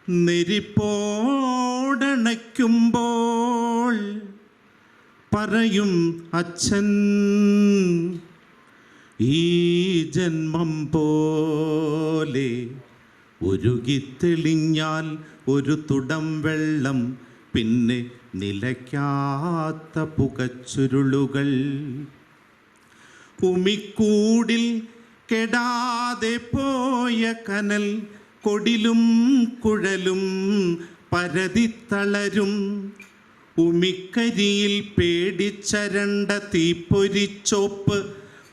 നെരിപ്പോടണയ്ക്കുമ്പോൾ പറയും അച്ഛൻ, ഈ ജന്മം പോലെ ഉരുകിത്തെളിഞ്ഞാൽ ഒരു തുടം വെള്ളം, പിന്നെ നിലയ്ക്കാത്ത പുകച്ചുരുളുകൾ. ഉമിക്കൂടിൽ കെടാതെ പോയ കനൽ കൊടിലും കുഴലും പരതിത്തളരും. ഉമിക്കരിയിൽ പേടിച്ചരണ്ട തീപ്പൊരിച്ചോപ്പ്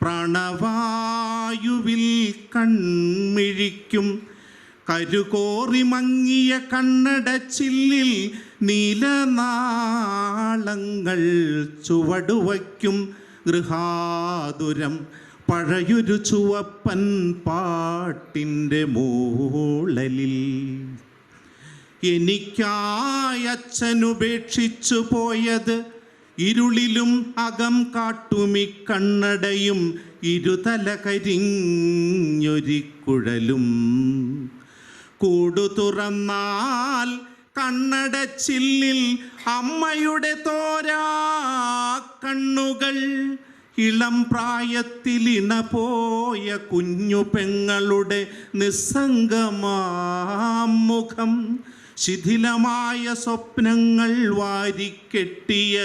പ്രാണവായുവിൽ കൺമിഴിക്കും. കരുകോറി മങ്ങിയ കണ്ണടച്ചില്ലിൽ നീലനാളങ്ങൾ ചുവടുവയ്ക്കും. ഗൃഹാതുരം പഴയൊരു ചുവപ്പൻ പാട്ടിൻ്റെ മൂളലിൽ. എനിക്കായി അച്ഛനുപേക്ഷിച്ചു പോയത് ഇരുളിലും അകം കാട്ടുമി കണ്ണടയും ഇരുതല കരിഞ്ഞൊരിക്കുഴലും. കൂടു തുറന്നാൽ കണ്ണടച്ചില്ലിൽ അമ്മയുടെ തോരാ കണ്ണുകൾ. ഇളം പ്രായത്തിലിണ പോയ കുഞ്ഞു പെങ്ങളുടെ നിസ്സംഗമാമുഖം. ശിഥിലമായ സ്വപ്നങ്ങൾ വാരിക്കെട്ടിയ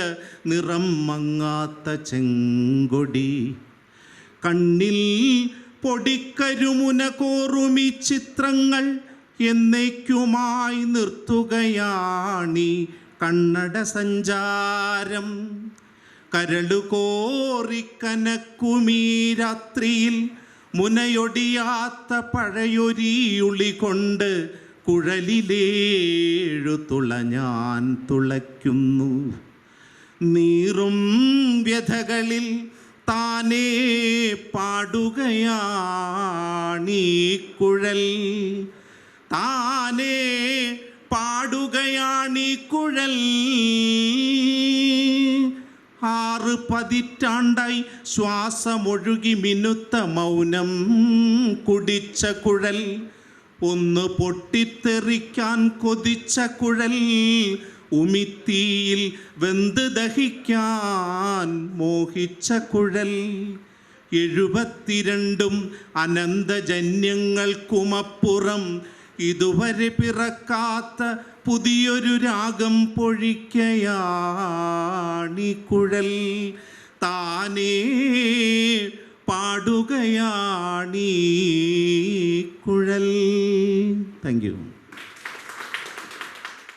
നിറം മങ്ങാത്ത ചെങ്കൊടി. കണ്ണിൽ പൊടിക്കരുമുന കോറുമി ചിത്രങ്ങൾ എന്നേക്കുമായി നിർത്തുകയാണീ കണ്ണട സഞ്ചാരം. കരളുകോറിക്കനക്കുമീ രാത്രിയിൽ മുനയൊടിയാത്ത പഴയൊരിയുളി കൊണ്ട് കുഴലിലേഴു തുള ഞാൻ തുളയ്ക്കുന്നു. നീറും വ്യഥകളിൽ താനേ പാടുകയാണീ കുഴൽ. താനേ പാടുകയാണീ കുഴൽ. 6 പതിറ്റാണ്ടായി ശ്വാസമൊഴുകി മിനുത്ത മൗനം കുടിച്ച കുഴൽ. ഒന്ന് പൊട്ടിത്തെറിക്കാൻ കൊതിച്ച കുഴൽ. ഉമിത്തിയിൽ വെന്ത് ദഹിക്കാൻ മോഹിച്ച കുഴൽ. 72 അനന്തജന്യങ്ങൾക്കുമപ്പുറം ഇതുവരെ പിറക്കാത്ത പുതിയൊരു രാഗം പൊഴിക്കയാണീ കുഴൽ. താനേ പാടുകയാണീ കുഴൽ. Thank you.